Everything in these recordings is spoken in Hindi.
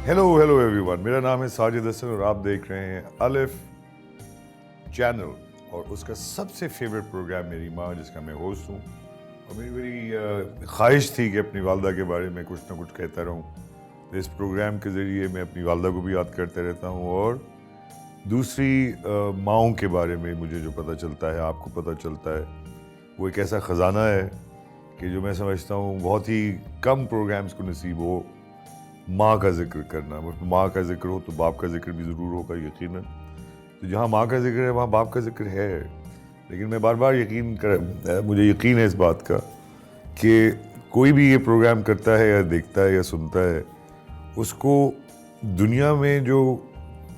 हेलो एवरीवन, मेरा नाम है साजिद हसन और आप देख रहे हैं अलिफ चैनल और उसका सबसे फेवरेट प्रोग्राम मेरी माँ, जिसका मैं होस्ट हूँ। और मेरी बड़ी ख्वाहिश थी कि अपनी वालदा के बारे में कुछ ना कुछ कहता रहूँ। तो इस प्रोग्राम के ज़रिए मैं अपनी वालदा को भी याद करते रहता हूँ और दूसरी माँओं के बारे में मुझे जो पता चलता है, आपको पता चलता है, वो एक ऐसा ख़जाना है कि जो मैं समझता हूँ बहुत ही कम प्रोग्राम्स को नसीब हो माँ का जिक्र करना। माँ का जिक्र हो तो बाप का जिक्र भी ज़रूर होगा, यकीनन। तो जहाँ माँ का जिक्र है वहाँ बाप का जिक्र है। लेकिन मैं बार बार मुझे यकीन है इस बात का कि कोई भी ये प्रोग्राम करता है या देखता है या सुनता है, उसको दुनिया में जो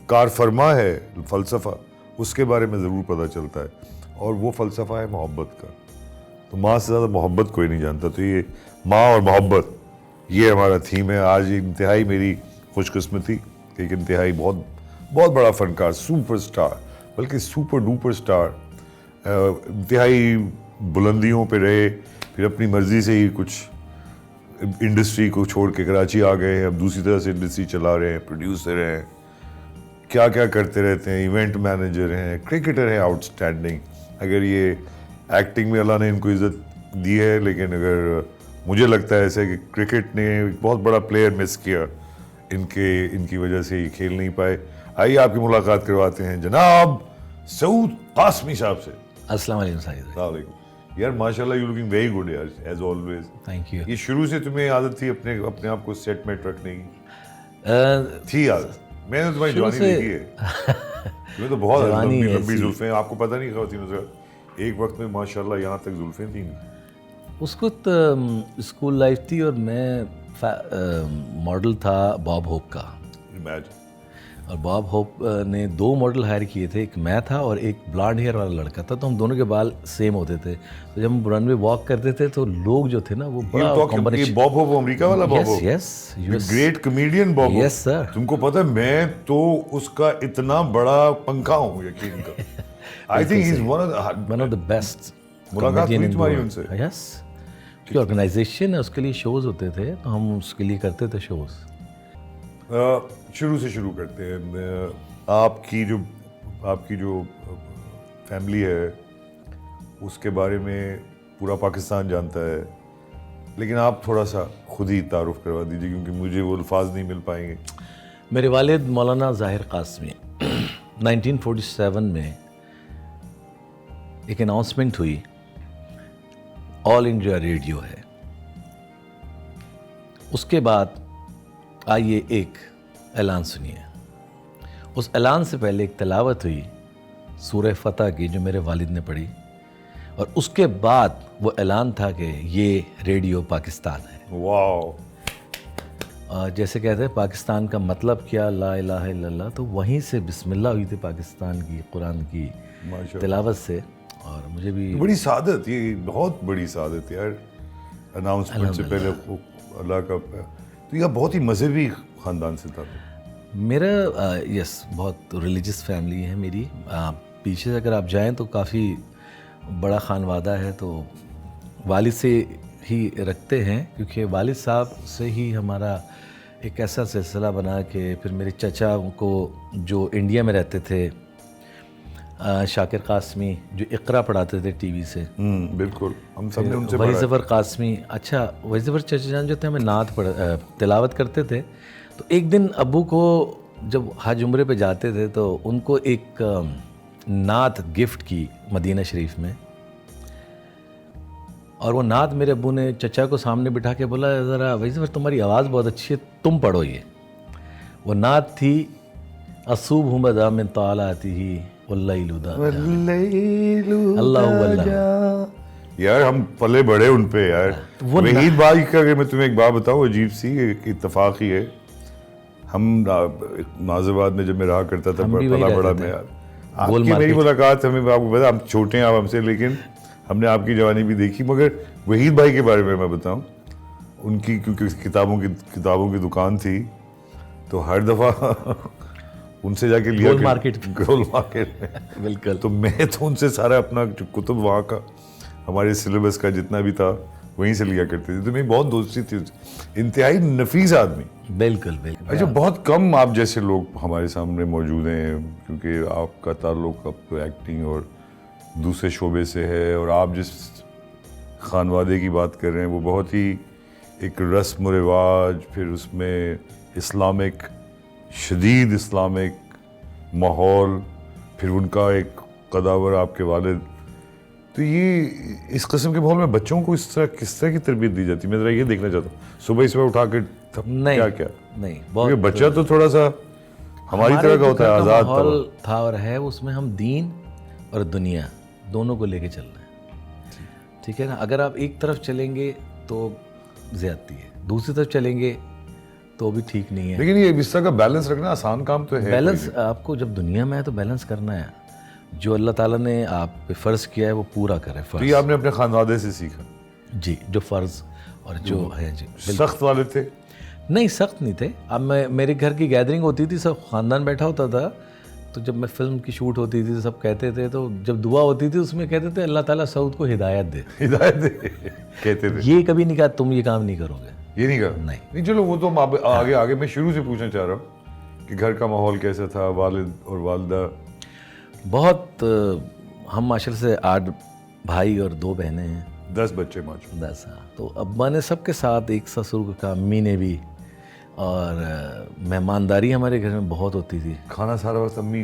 कारफरमा है फ़लसफ़ा, उसके बारे में ज़रूर पता चलता है। और वो फ़लसफ़ा है मोहब्बत का। तो माँ से ज़्यादा मोहब्बत कोई नहीं जानता। तो ये माँ और मोहब्बत, ये हमारा थीम है आज। इंतहाई मेरी खुशकिस्मती कि एक इंतहाई बहुत बहुत बड़ा फ़नकार, सुपरस्टार, बल्कि सुपर डुपर स्टार, इंतहाई बुलंदियों पे रहे, फिर अपनी मर्ज़ी से ही कुछ इंडस्ट्री को छोड़ के कराची आ गए हैं, अब दूसरी तरह से इंडस्ट्री चला रहे हैं, प्रोड्यूसर हैं, क्या क्या करते रहते हैं, इवेंट मैनेजर हैं, क्रिकेटर हैं आउटस्टैंडिंग। अगर ये एक्टिंग में अल्लाह ने इनको इज़्ज़त दी है, लेकिन अगर मुझे लगता है ऐसे कि क्रिकेट ने एक बहुत बड़ा प्लेयर मिस किया, इनकी वजह से ये खेल नहीं पाए। आइए आपकी मुलाकात करवाते हैं जनाब सऊद कासमी साहब से। अस्सलाम वालेकुम साहिद। अस्सलाम वालेकुम। यार माशाल्लाह, यू लुकिंग वेरी गुड यार, एज ऑलवेज। Thank you. ये शुरू से तुम्हें आदत थी अपने आप को सेट में रखने की? थी आदत? मैंने तुम्हारी जवानी देखी है। तुम्हें तो बहुत लंबी जुल्फें, आपको पता नहीं खातिनों से एक वक्त में माशाल्लाह यहाँ तक जुल्फें थी। उसको तो स्कूल लाइफ थी और मैं मॉडल था बॉब होप का। इमेजिन। और बॉब होप ने 2 मॉडल हायर किए थे, एक मैं था और एक ब्लॉन्ड हेयर वाला लड़का था। तो हम दोनों के बाल सेम होते थे। तो जब हम रनवे वॉक करते थे तो लोग जो थे ना, वो बड़ा कॉम्बिनेशन। बॉब होप अमेरिका वाला Bob hope? Yes, great comedian Bob hope. Yes sir. तुमको पता है मैं तो उसका इतना बड़ा पंखा हूँ, यकीन कर। I think he is one of the best. मुलाकात हुई तुम्हारी उनसे? यस। उसकी ऑर्गेनाइजेशन है, उसके लिए शोज होते थे, तो हम उसके लिए करते थे शोज। शुरू से शुरू करते हैं। आपकी जो फैमिली है उसके बारे में पूरा पाकिस्तान जानता है, लेकिन आप थोड़ा सा खुद ही तारुफ करवा दीजिए, क्योंकि मुझे वो अल्फाज नहीं मिल पाएंगे। मेरे वालिद मौलाना ज़ाहिर कासमी 1947 में एक अनाउंसमेंट हुई, ऑल इंडिया रेडियो है। उसके बाद आइए एक ऐलान सुनिए। उस ऐलान से पहले एक तिलावत हुई सूरह फतह की, जो मेरे वालिद ने पढ़ी, और उसके बाद वो ऐलान था कि ये रेडियो पाकिस्तान है। वाओ। जैसे कहते हैं पाकिस्तान का मतलब क्या, ला इलाहा इल्लल्लाह। तो वहीं से बिस्मिल्लाह हुई थी पाकिस्तान की कुरान की तिलावत से। और मुझे भी बड़ी सादत, ये बहुत बड़ी सादत यार, अनाउंसमेंट से पहले अल्लाह का। तो यह बहुत ही मजहबी ख़ानदान से था मेरा। यस, बहुत रिलीजियस फैमिली है मेरी। पीछे से अगर आप जाएं तो काफ़ी बड़ा खानवादा है। तो वालिद से ही रखते हैं, क्योंकि वालिद साहब से ही हमारा एक ऐसा सिलसिला बना कि फिर मेरे चचा को, जो इंडिया में रहते थे, शाकिर कासमी, जो इकरा पढ़ाते थे टीवी से। बिल्कुल, हम सब ने उनसे वही ज़फ़र कासमी। अच्छा, वही ज़फ़र चचा जान जो थे हमें नात तिलावत करते थे। तो एक दिन अब्बू को जब हज उम्रे पे जाते थे तो उनको एक नात गिफ्ट की मदीना शरीफ में। और वो नात मेरे अब्बू ने चचा को सामने बिठा के बोला, ज़रा वही ज़फ़र तुम्हारी आवाज़ बहुत अच्छी है, तुम पढ़ो ये। वो नात थी, असूब हम बदा में ताला आती ही यार, हम पले बड़े उन पे यार। वहीद भाई का मैं तुम्हें एक बात बताऊं, अजीब सी इत्तेफाक ही है। हम नाजिबाद में जब मैं रहा करता था, पला बड़ा में यार, आपकी मेरी मुलाकात, हमें आपको पता, हम छोटे हैं आप हमसे, लेकिन हमने आपकी जवानी भी देखी। मगर वहीद भाई के बारे में मैं बताऊं, उनकी क्योंकि किताबों की दुकान थी, तो हर दफ़ा उनसे जाके लिया गोल मार्केट में। बिल्कुल। तो मैं तो उनसे सारा अपना जो कुतुब वहाँ का, हमारे सिलेबस का जितना भी था, वहीं से लिया करते थे, तो मेरी बहुत दोस्ती थी उससे। इंतहाई नफीस आदमी। बिल्कुल बिल्कुल। अच्छा, बहुत कम आप जैसे लोग हमारे सामने मौजूद हैं, क्योंकि आपका ताल्लुक अब तो एक्टिंग और दूसरे शोबे से है, और आप जिस खानवादे की बात कर रहे हैं वो बहुत ही एक रस्म व रिवाज, फिर उसमें इस्लामिक, शदीद इस्लामिक माहौल, फिर उनका एक कदावर आपके वालिद। तो ये इस किस्म के माहौल में बच्चों को किस तरह की तरबियत दी जाती है, मैं ज़रा ये देखना चाहता हूँ। सुबह उठा के नहीं क्या क्या नहीं, क्योंकि बहुत बच्चा तो थोड़ा सा हमारी तरह का होता है, आज़ाद माहौल तौर। था और है, उसमें हम दीन और दुनिया दोनों को लेके चल रहे हैं, ठीक है ना। अगर आप एक तरफ चलेंगे तो ज़्यादती है, दूसरी तरफ चलेंगे तो भी ठीक नहीं है। लेकिन ये इस तरह का बैलेंस रखना आसान काम तो है? बैलेंस आपको जब दुनिया में है तो बैलेंस करना है। जो अल्लाह ताला ने आप पे फ़र्ज़ किया है वो पूरा करें। तो ये आपने अपने खानवादे से सीखा? जी, जो फ़र्ज़ और जो है जी। सख्त वाले थे? नहीं, सख्त नहीं थे। अब मेरे घर की गैदरिंग होती थी, सब ख़ानदान बैठा होता था, तो जब मैं फ़िल्म की शूट होती थी सब कहते थे, तो जब दुआ होती थी उसमें कहते थे अल्लाह ताला सऊद को हिदायत दे। हिदायत दे कहते थे? ये कभी नहीं कहा तुम ये काम नहीं करोगे। ये नहीं कहा? नहीं, चलो वो तो हम आगे आगे मैं शुरू से पूछना चाह रहा हूँ कि घर का माहौल कैसा था, वालिद और वालदा? बहुत हम माशाल्लाह से 8 भाई और 2 बहनें हैं। 10 बच्चे माशा। 10, हाँ। तो अब्बा ने सबके साथ एक साथ शुरू का, अम्मी ने भी, और मेहमानदारी हमारे घर में बहुत होती थी। खाना सारा वक्त अम्मी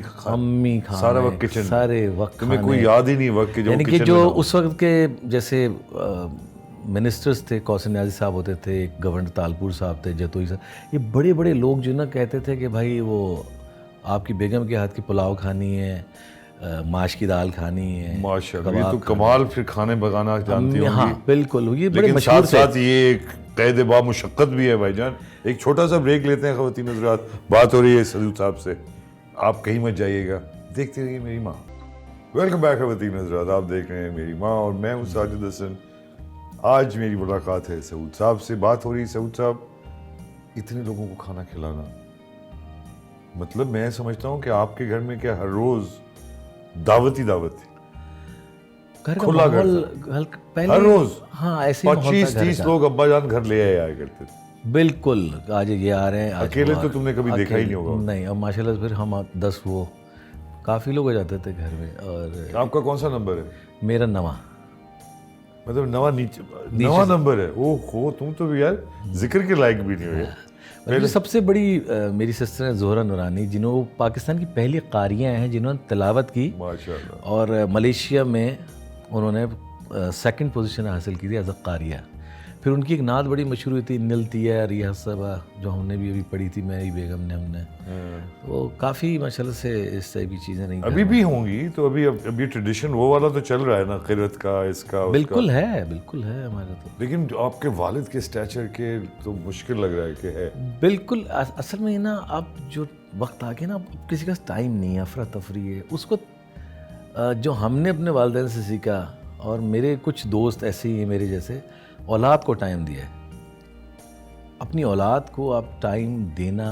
खाना सारा वक्त किचन, सारे वक्त तुम्हें कोई याद ही नहीं वक्त यानी कि जो उस वक्त के जैसे मिनिस्टर्स थे, कौसर न्याजी साहब होते थे, गवर्नर तालपुर साहब थे, जतोई साहब, ये बड़े बड़े लोग जो ना कहते थे कि भाई वो आपकी बेगम के हाथ की पुलाव खानी है, माश की दाल खानी है, माशाल्लाह। ये तो कमाल, फिर खाने पकाना जानती होंगी। हाँ बिल्कुल, ये बड़े लेकिन मशहूर साथ साथ ये एक कैद बा मुशक्कत भी है भाईजान। एक छोटा सा ब्रेक लेते हैं ख़वातीन हज़रात, बात हो रही है सऊद साहब से, आप कहीं मत जाइएगा, देखते रहिए मेरी माँ। वेलकम बैक ख़वातीन हज़रात, आप देख रहे हैं मेरी माँ और मैं हूँ साजिद हसन। आज मेरी मुलाकात है सऊद साहब से, बात हो रही है सऊद साहब, इतने लोगों को खाना खिलाना, मतलब मैं समझता हूँ कि आपके घर में क्या हर रोज़ दावत ही दावत थी? घर का खुला घर माहौल पहले हर रोज हाँ ऐसे ही माहौल था 25-30 लोग अब्बा जान घर ले आया करते थे। बिल्कुल, आज ये आ रहे हैं, आज अकेले वो तो तुमने कभी देखा ही नहीं होगा। नहीं, अब माशाल्लाह फिर हम 10 वो काफ़ी लोग हो जाते थे घर में। और आपका कौन सा नंबर है? मेरा नवा, मतलब नवा नंबर है? ओहो, तुम तो भी यार जिक्र के लायक भी नहीं हो यार। पहले सबसे बड़ी मेरी सिस्टर है ज़ोहरा नूरानी, जिन्होंने पाकिस्तान की पहली कारियाँ हैं जिन्होंने तिलावत की, माशाल्लाह, और मलेशिया में उन्होंने 2nd पोजीशन हासिल की थी एज अ कारिया। फिर उनकी एक नात बड़ी मशहूर हुई थी, निलतिया रिया सबा, जो हमने भी अभी पढ़ी थी, मेरी बेगम ने, हमने वो काफ़ी माशाल्लाह से इस टाइप की चीज़ें नहीं अभी भी होंगी तो अभी ट्रेडिशन वो वाला तो चल रहा है ना, खिरत का, इसका बिल्कुल है, बिल्कुल है हमारे तो। लेकिन आपके वालिद के स्टैचर के तो मुश्किल लग रहा है कि है। बिल्कुल, असल में ना आप जो वक्त आ गया ना, किसी का टाइम नहीं है, अफरा तफरी है उसको। जो हमने अपने वालिदैन से सीखा, और मेरे कुछ दोस्त ऐसे ही हैं मेरे जैसे, औलाद को टाइम दिया है। अपनी औलाद को आप टाइम देना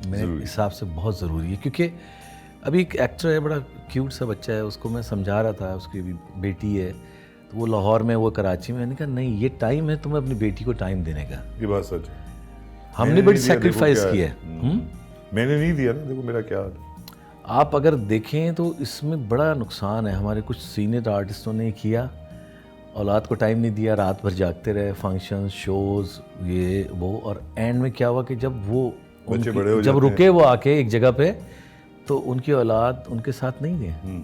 मेरे हिसाब से बहुत ज़रूरी है, क्योंकि अभी एक एक्टर है, बड़ा क्यूट सा बच्चा है, उसको मैं समझा रहा था, उसकी बेटी है, तो वो लाहौर में, वो कराची में। मैंने कहा नहीं, ये टाइम है तुम्हें अपनी बेटी को टाइम देने का। ये बात सच है, हमने बड़ी सेक्रीफाइस की है। मैंने नहीं दिया ना, देखो मेरा क्या हाल है। आप अगर देखें तो इसमें बड़ा नुकसान है। हमारे कुछ सीनियर आर्टिस्टों ने किया, औलाद को टाइम नहीं दिया, रात भर जागते रहे, फंक्शन, शोज़, ये वो, और एंड में क्या हुआ कि जब वो बच्चे बड़े हो जब जाते रुके वो आके एक जगह पे, तो उनकी औलाद उनके साथ नहीं गए।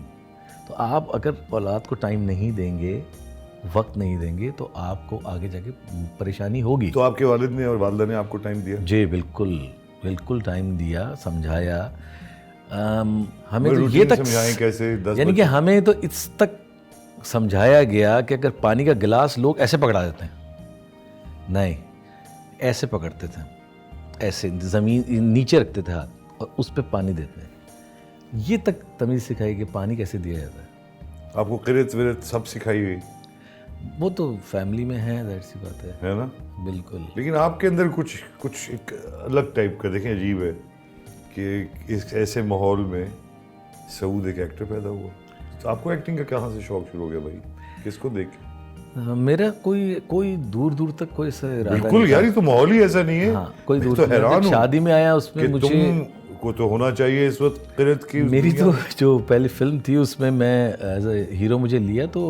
तो आप अगर औलाद को टाइम नहीं देंगे, वक्त नहीं देंगे, तो आपको आगे जाके परेशानी होगी। तो आपके वालिद ने और वालिदा ने आपको टाइम दिया? जी बिल्कुल, बिल्कुल टाइम दिया, समझाया। हमें तो ये तक समझाएं कैसे, यानी कि हमें तो इस तक समझाया गया कि अगर पानी का गिलास लोग ऐसे पकड़ा देते हैं, नहीं, ऐसे पकड़ते थे, ऐसे ज़मीन नीचे रखते थे हाथ और उस पर पानी देते हैं। ये तक तमीज़ सिखाई कि पानी कैसे दिया जाता है। आपको क़िरत विरत सब सिखाई हुई? वो तो फैमिली में है, ज़ाहिर सी बात है ना? बिल्कुल। लेकिन आपके अंदर कुछ एक अलग टाइप का, देखें अजीब है कि इस ऐसे माहौल में सऊद एक एक्टर पैदा हुआ। तो आपको एक्टिंग का कहाँ से शौक शुरू हो गया भाई, किसको देख के? मेरा कोई दूर दूर तक कोई ऐसा इरादा बिल्कुल नहीं यार, ये तो माहौल ही ऐसा नहीं है। था। हाँ, कोई मैं दूर तो तक हैरान जब हूँ शादी में आया उसमें कि मुझे तुमको तो होना चाहिए इस वक्त किरत की उस मेरी दुनिया तो में। जो पहली फिल्म थी उसमें मैं एज ए हीरो मुझे लिया, तो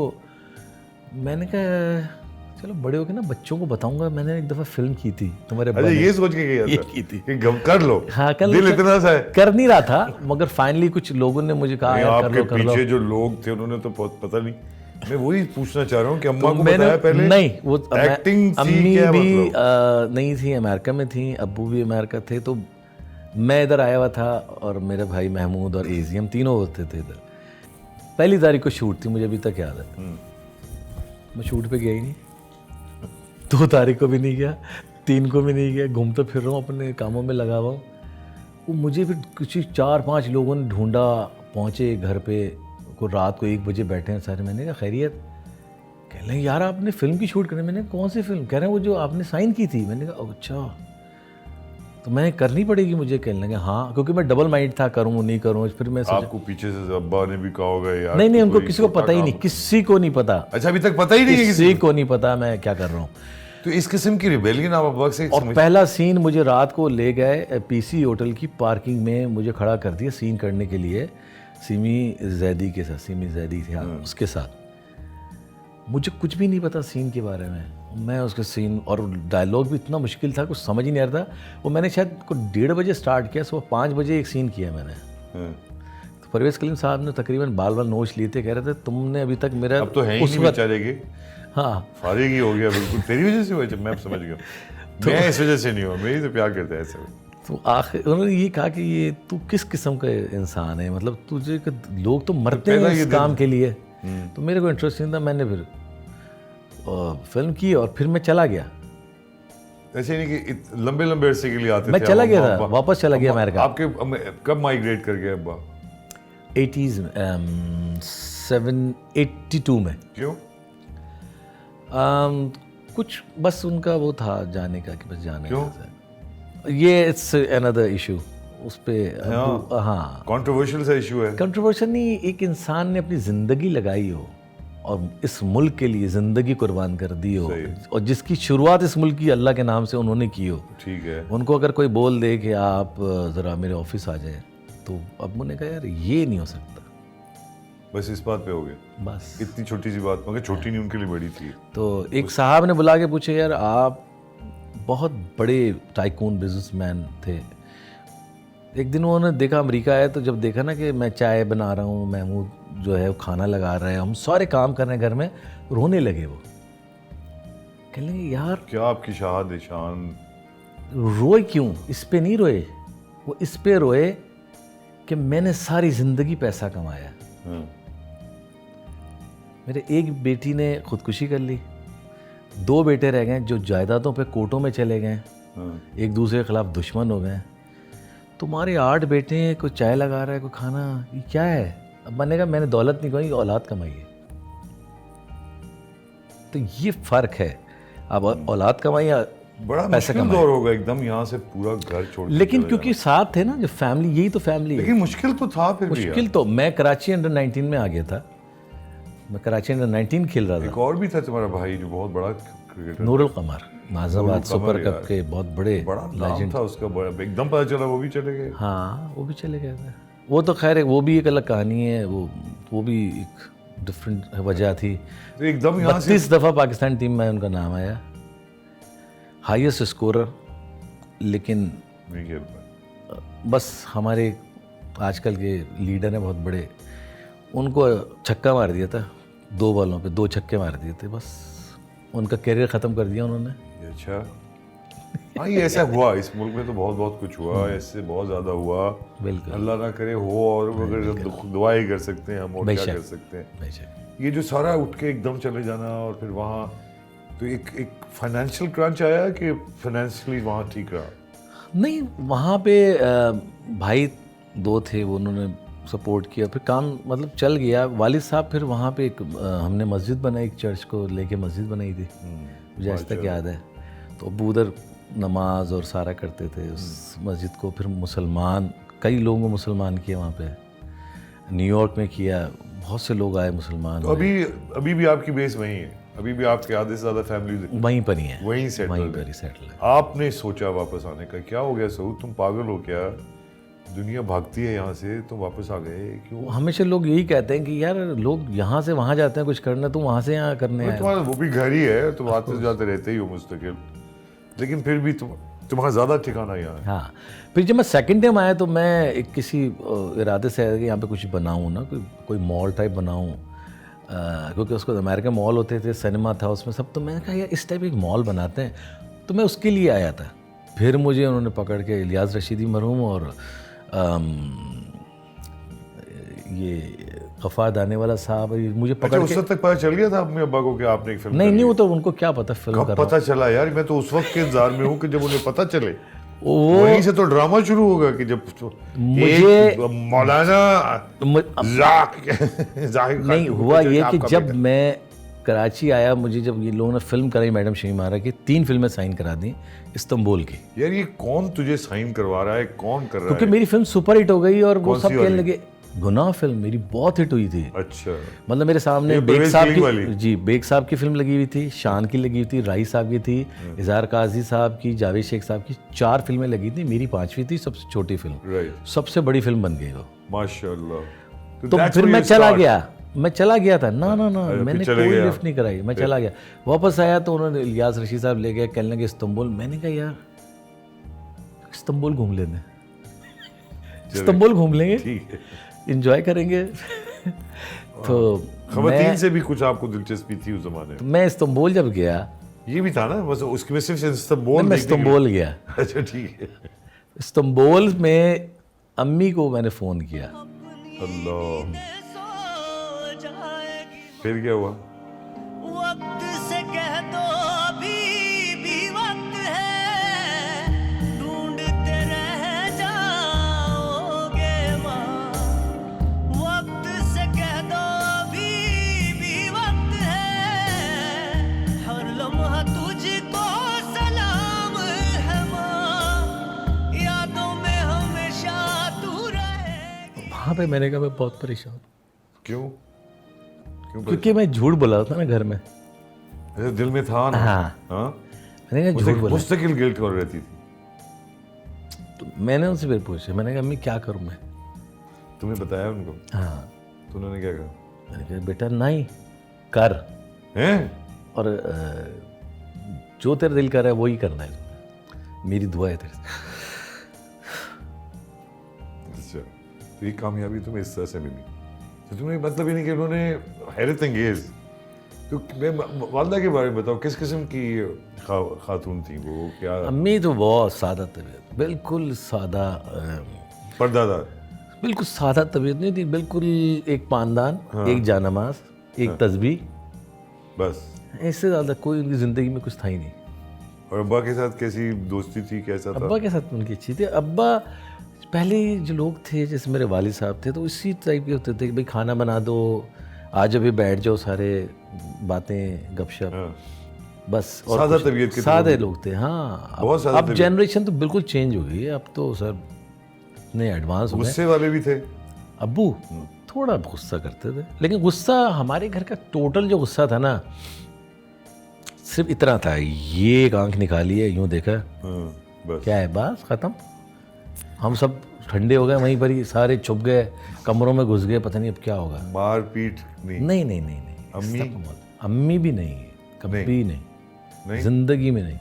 मैंने कहा चलो बड़े होके ना बच्चों को बताऊंगा मैंने एक दफ़ा फिल्म की थी तुम्हारे अच्छा, अब्बा ने। ये सोच के गया ये था की थी। कि कर लो। हाँ, कर दिल लो। इतना सा है। कर नहीं रहा था, मगर फाइनली कुछ लोगों ने मुझे कहा नहीं, यार कर आपके लो कर लो। पीछे जो लोग थे उन्होंने तो पता नहीं, मैं वही पूछना चाह रहा हूँ कि अम्मा तो को मैंने बताया पहले? नहीं, वो एक्टिंग थी अम्मी क्या भी मतलब? नहीं थी, अमेरिका में थी, अब्बू भी अमेरिका थे, तो मैं इधर आया हुआ था और मेरे भाई महमूद और एजी, हम तीनों होते थे इधर। पहली तारीख को शूट थी, मुझे अभी तक याद है। मैं शूट पे गया ही नहीं, 2 तारीख को भी नहीं गया, 3 को भी नहीं गया, घूमता फिर रहा हूँ अपने कामों में लगा हुआ हूँ। वो मुझे फिर कुछ 4-5 लोगों ने ढूंढा, पहुँचे घर पे को, रात को 1 बजे बैठे हैं सारे। मैंने कहा खैरियत? कह रहे हैं यार आपने फिल्म की शूट करनी। मैंने कहा कौन सी फिल्म? कह रहे हैं वो जो आपने साइन की थी। मैंने कहा अच्छा, तो मैं करनी पड़ेगी मुझे? कहने लगे हाँ, क्योंकि मैं डबल माइंड था, करूँ नहीं करूँ। फिर मैं सोचा आपको पीछे से अब्बा ने भी कहा होगा यार? नहीं, तो उनको कोई किसी को छोटा पता ही नहीं, काम- किसी को नहीं पता। अच्छा, अभी तक पता ही नहीं है किसी को नहीं पता मैं क्या कर रहा हूँ। तो इस किस्म की रिबेलियन आप अब्बा से और पहला सीन मुझे रात को ले गए पीसी होटल की पार्किंग में, मुझे खड़ा कर दिया सीन करने के लिए सिमी जैदी के साथ। सिमी जैदी थी हाँ, उसके साथ। मुझे कुछ भी नहीं पता सीन के बारे में। मैं उसके सीन और डायलॉग भी इतना मुश्किल था, कुछ समझ ही नहीं आ रहा था। वो मैंने शायद को 1:30 बजे स्टार्ट किया, सुबह 5 बजे एक सीन किया मैंने। तो परवेज़ कलीम साहब ने तकरीबन बाल नोच लिए थे, कह रहे थे तुमने अभी तक मेरा अब तो है ही उस नहीं वक्त बेचारे के, हाँ फारिग ही हो गया बिल्कुल। तेरी वजह से हुआ? जब मैं अब समझ गया, मैं इस वजह से नहीं हुआ, मेरी तो प्यार करता है ऐसे। तो आखिर उन्होंने ये कहा कि ये तू किस किस्म का इंसान है, मतलब तुझे लोग तो मरते हैं इस काम के लिए। तो मेरे को इंटरेस्ट नहीं था, मैंने फिर फिल्म की और फिर मैं चला गया। ऐसे नहीं कि लंबे लंबे अरसे के लिए आते थे? मैं चला गया था, अब्बा- वापस चला गया अमेरिका। आपके कब माइग्रेट कर गए अब्बा? 80s में, 82 में। क्यों? कुछ बस उनका वो था जाने का कि बस जाने क्यों? का। ये इट्स अनदर इशू उस पे। हाँ, कंट्रोवर्शियल सा इशू है। कंट्रोवर्शियल नहीं, एक इंसान ने अपनी ज़िंदगी लगाई हो और इस मुल्क के लिए ज़िंदगी कुर्बान कर दी हो, और जिसकी शुरुआत इस मुल्क की अल्लाह के नाम से उन्होंने की हो, ठीक है। उनको अगर कोई बोल दे कि आप ज़रा मेरे ऑफिस आ जाए, तो अब मैंने कहा यार ये नहीं हो सकता। बस इस बात पे हो गया, बस इतनी छोटी सी बात, मगर छोटी नहीं उनके लिए बड़ी थी। तो एक साहब ने बुला के पूछे यार आप बहुत बड़े टाइकून बिजनेसमैन थे। एक दिन उन्होंने देखा अमेरिका है, तो जब देखा ना कि मैं चाय बना रहा हूँ, महमूद जो है वो खाना लगा रहे हैं, हम सारे काम कर रहे हैं घर में, रोने लगे। वो कहने लगे यार क्या आपकी शाहद शान? रोए क्यों? इस पे नहीं रोए, वो इस पे रोए कि मैंने सारी ज़िंदगी पैसा कमाया। मेरे एक बेटी ने खुदकुशी कर ली, 2 बेटे रह गए जो जायदादों पे कोर्टों में चले गए, एक दूसरे के खिलाफ दुश्मन हो गए। तुम्हारे 8 बेटे हैं, कोई चाय लगा रहा है, कोई खाना, ये क्या है? अब मैंने कहा मैंने दौलत नहीं कमाई, औलाद कमाई है। तो ये फ़र्क है, अब औलाद कमाई या बड़ा पैसे मुश्किल कमाए। दौर होगा एकदम, यहाँ से पूरा घर छोड़ के लेकिन चले क्योंकि साथ थे ना जो फैमिली, यही तो फैमिली जाना। है। लेकिन मुश्किल तो था फिर भी मुश्किल तो, मैं कराची अंडर 19 में आ गया था, मैं कराची अंडर 19 खेल रहा यार। था। एक और भी था तुम्हारा भाई जो बहुत बड़ा क्रिकेटर, नूरुल कमर, नाज़ाबाद सुपर यार। कप के बहुत बड़े बड़ा नाम लेजेंड था उसका, बड़ा एकदम पता चला वो भी चले गए। हाँ, वो भी चले गए थे। वो तो खैर वो भी एक अलग कहानी है, वो भी एक डिफरेंट वजह थी। तो एकदम यहाँ से 32 दफ़ा पाकिस्तान टीम में उनका नाम आया, हाईएस्ट स्कोरर। लेकिन नहीं खेल पाए। बस हमारे आजकल के लीडर हैं बहुत बड़े, उनको छक्का मार दिया था 2 बॉलों पे, 2 छक्के मार दिए थे, बस उनका करियर ख़त्म कर दिया उन्होंने। अच्छा, हाँ ये ऐसा हुआ इस मुल्क में, तो बहुत बहुत कुछ हुआ, इससे बहुत ज़्यादा हुआ। बिल्कुल, अल्लाह ना करे हो, और अगर दुआएं कर सकते हैं हम, और क्या कर सकते हैं। बेशक। ये जो सारा उठ के एकदम चले जाना, और फिर वहाँ तो एक फाइनेंशियल क्रंच आया कि फाइनेंशियली वहाँ ठीक रहा? नहीं, वहाँ पे भाई 2 थे, वो उन्होंने सपोर्ट किया, फिर काम मतलब चल गया। वालिद साहब फिर वहाँ पे एक हमने मस्जिद बनाई, एक चर्च को लेके मस्जिद बनाई थी, मुझे आज तक याद है। तो अबू उधर नमाज और सारा करते थे उस मस्जिद को। फिर मुसलमान, कई लोगों को मुसलमान किया वहाँ पे, न्यूयॉर्क में किया, बहुत से लोग आए मुसलमान। तो अभी भी आपकी बेस वहीं है? अभी भी आपके आधे से ज़्यादा फैमिली वहीं पर ही है, वहीं सेटल वहीं है। पर ही सेटल है। आपने सोचा वापस आने का, क्या हो गया सऊद, तुम पागल हो क्या? दुनिया भागती है यहाँ से, तुम वापस आ गए क्यों? हमेशा लोग यही कहते हैं कि यार लोग यहाँ से वहाँ जाते हैं कुछ करना, तुम वहाँ से यहाँ करने आए हो। तुम्हारा वो भी घर ही है, तुम आते जाते रहते ही हो मुस्तकिल, लेकिन फिर भी तुम्हारा ज़्यादा ठिकाना यहाँ है। हाँ, फिर जब मैं सेकंड टाइम आया तो मैं एक किसी इरादे से आया कि यहाँ पे कुछ बनाऊँ ना, कोई मॉल टाइप बनाऊँ, क्योंकि उसको अमेरिकन मॉल होते थे, सिनेमा था उसमें सब, तो मैंने कहा यार इस टाइप एक मॉल बनाते हैं, तो मैं उसके लिए आया था। फिर मुझे उन्होंने पकड़ के इलियास रशीदी मरहूम और ये गफ़ार दानेवाला साहब मुझे पकड़ उस वक्त तक पता चल गया था अपने अब्बा को कि आपने एक फिल्म नहीं, वो तो उनको क्या पता फिल्म कब पता चला यार? मैं तो उस वक्त के इंतजार में हूँ कि जब उन्हें पता चले। वो वहीं से तो ड्रामा शुरू होगा कि जब मुझे मौलाना जाहिर खान नहीं को हुआ पता चला ये कि कि आपका जब बेटा- मैं कराची आया, मुझे जब ये लोगों ने फिल्म कराई मैडम शमीमारा की, 3 फिल्में साइन करा दी इस्तांबुल की, यार ये कौन तुझे साइन करवा रहा है, कौन कर रहा क्योंकि है? मेरी फिल्म सुपर हिट हो गई और वो कौन सब सी कहने वाली? लगे। गुनाह फिल्म मेरी बहुत हिट हुई थी, अच्छा, मतलब मेरे सामने ये बेग परवेज साहब खलील वाली? की, जी बेग साहब की फिल्म लगी हुई थी, शान की लगी हुई थी, राही साहब की थी, इजहार काजी साहब की, जावेद शेख साहब की, 4 फिल्में लगी थी, मेरी 5वीं थी, सबसे छोटी फिल्म, राइट, सबसे बड़ी फिल्म बन गई वो। माशाल्लाह। तो that's फिर where मैं you चला start. गया, मैं चला गया था ना फिर मैंने चले कोई गए लिफ्ट नहीं कराई, मैं चला गया। वापस आया तो उन्होंने इलियास रशीद साहब ले गए, कहने लगे इस्तांबुल। मैंने कहा यार इस्तांबुल घूम लेने, इस्तांबुल घूम लेंगे, ठीक है। इंजॉय करेंगे। तो खवातीन से भी कुछ आपको दिलचस्पी थी उस जमाने में? मैं इस्तांबुल जब गया, ये भी था ना, बस उसके में सिर्फ इस्तांबुल मैं देखने के इस्तांबुल गया, लिए- अच्छा ठीक है। इस्तांबुल में अम्मी को मैंने फ़ोन किया, अल्लाह, फिर क्या हुआ? वक्त से कह दो अभी भी वक्त है, ढूंढते रह जाओगे माँ। वक्त से कह दो अभी भी वक्त है, हर लम्हा तुझको सलाम है माँ, यादों में हमेशा तू रहे। वहाँ पे मैंने कहा मैं बहुत परेशान हूँ, क्यों? क्योंकि मैं झूठ बोला था ना घर में। ऐसे दिल में था ना? हाँ, हाँ? मैंने कहा झूठ बोला। मुस्तकिल गिल्ट कर रहती थी। तो मैंने उनसे फिर पूछा, मैंने कहा अम्मी क्या करूँ मैं? तुम्हें बताया उनको? हाँ, तो उन्होंने क्या कहा? मैंने कहा बेटा नहीं कर, हैं? और जो तेरा दिल कर रहा है वही करना है, मेरी दुआ है तेरे से। अच्छा, तो ये कामयाबी तुम्हें इस तरह से मिली, तो तुम्हें मतलब ये नहीं कि उन्होंने हैरत अंगेज। तो मैं वालदा के बारे में बताओ, किस किस्म की खातून थी वो, क्या? अम्मी तो बहुत सादा तबीयत, बिल्कुल सादा, पर्दादार? बिल्कुल सादा तबीयत नहीं थी, बिल्कुल एक पानदान, एक जानमाज, एक तस्बीह, बस। इससे ज़्यादा कोई उनकी ज़िंदगी में कुछ था ही नहीं। और अब्बा के साथ कैसी दोस्ती थी, कैसा था? अब्बा के साथ उनकी अच्छी थी। अब्बा पहले जो लोग थे, जैसे मेरे वालिद साहब थे, तो इसी टाइप के होते थे कि भाई खाना बना दो, आज अभी बैठ जाओ, सारे बातें गपशप, हाँ। बस। और सादा कुछ- तबीयत के सादे लोग थे, हाँ। बहुत सादा अब तबीयत। जनरेशन तो बिल्कुल चेंज हो गई है, अब तो सर इतने एडवांस हो गए। गुस्से वाले भी थे? अब्बू थोड़ा गुस्सा करते थे, लेकिन गुस्सा हमारे घर का टोटल जो गुस्सा था ना, सिर्फ इतना था, ये एक आंख निकाली है, यूं देखा, हाँ, बस। क्या है, बस खत्म। हम सब ठंडे हो गए, वहीं पर ही सारे छुप गए, कमरों में घुस गए, पता नहीं अब क्या होगा। मार पीट नहीं? नहीं अम्मी? अम्मी भी नहीं, कभी नहीं, नहीं? जिंदगी में नहीं।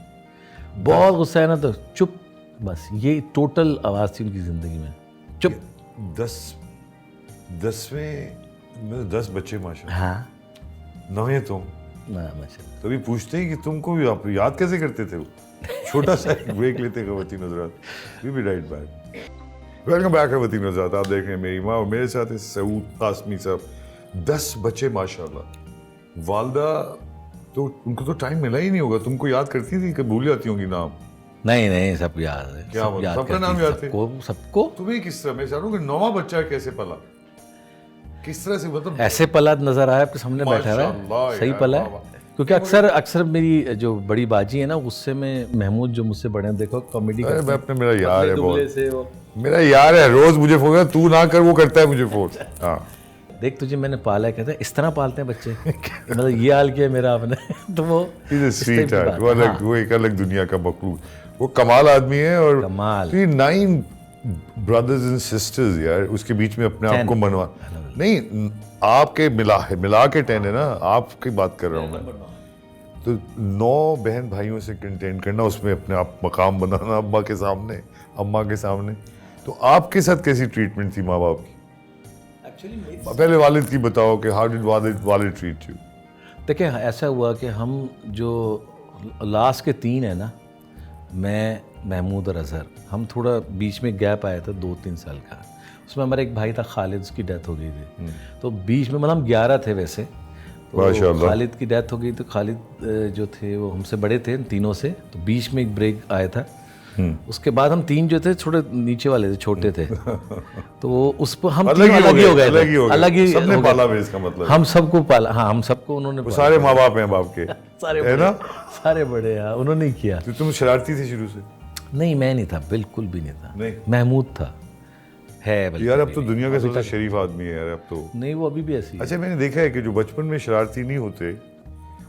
बहुत गुस्सा है ना तो चुप, बस ये टोटल आवाज़ थी उनकी ज़िंदगी में, चुप। 10 बच्चे माशाल्लाह, हाँ, नवे तुम, ना माशाल्लाह। कभी पूछते हैं कि तुमको भी आप याद कैसे करते थे? वो छोटा सा ब्रेक लेते खवातीन हज़रात, we be right back. Welcome back खवातीन हज़रात, आप देख रहे हैं मेरी माँ और मेरे साथ है सऊद कासमी साहब। 10 बच्चे माशाल्लाह। वालदा तो उनको तो टाइम मिला ही नहीं होगा, तुमको याद करती थी कि भूल जाती होंगी नाम? नहीं, सब याद है, क्या सब बात, याद सबका करती नाम है, याद थे? सबको। तुम्हें किस तरह, मैं चाह रहा हूँ कि 9वां बच्चा कैसे पला, किस तरह से, मतलब ऐसे पला नजर आया आपके सामने बैठा रहा माशाल्लाह है, सही यार, पला वाह, है। वाह। क्योंकि अक्सर मेरी जो बड़ी बाजी है ना, उससे में महमूद जो मुझसे बड़े हैं, देखो कॉमेडी अरे करते मैं अपने, मेरा यार है दुबले बहुत, से वो। मेरा यार है, रोज मुझे फोन, तू ना कर वो करता है मुझे फोन। हाँ, देख तुझे मैंने पाला है, कहते हैं इस तरह पालते हैं बच्चे मतलब ये हाल किया मेरा आपने तो वो He's a इस type की sweetheart. बात। वो अलग, हाँ, वो एक अलग दुनिया का मखलूक, वो कमाल आदमी है। और कमाल। 9 ब्रदर्स एंड सिस्टर्स यार, उसके बीच में अपने आप 10 को मनवा नहीं, आपके मिला के 10 है ना, आपकी बात कर रहा हूँ मैं। तो 9 बहन भाइयों से कंटेंट करना, उसमें अपने आप मकाम बनाना अब्बा के सामने, अम्मा के सामने। तो आपके साथ कैसी ट्रीटमेंट थी माँ बाप की? पहले वालिद की बताओ कि हाउ डिड वालिद ट्रीट यू? देखिए ऐसा हुआ कि हम जो लास्ट के 3 है ना, मैं, महमूद और अजहर, हम थोड़ा बीच में गैप आया था 2-3 साल का। उसमें हमारा एक भाई था खालिद, उसकी डेथ हो गई थी। तो बीच में मतलब हम 11 थे वैसे, तो माशाअल्लाह। खालिद की डेथ हो गई। तो खालिद जो थे वो हमसे बड़े थे तीनों से, तो बीच में एक ब्रेक आया था। उसके बाद हम 3 जो थे थोड़े नीचे वाले थे, छोटे थे, तो वो उस पर हम अलग ही अलग ही हो गए अलग ही थे, हो गए। अलग ही सबने हो गए। पाला भी, इसका मतलब हम सबको पाला, हाँ हम सबको उन्होंने वो पाला। सारे माँ बाप हैं बाप के, सारे है ना? सारे बड़े हैं, उन्होंने ही किया। तो तुम शरारती थे शुरू से? नहीं मैं नहीं था, बिल्कुल भी नहीं था। नहीं? महमूद था, है बल्कि यार अब अभी तो भी। दुनिया का सबसे शरीफ आदमी है यार अब तो। नहीं वो अभी भी ऐसी है। अच्छा, मैंने देखा है कि जो बचपन में शरारती नहीं होते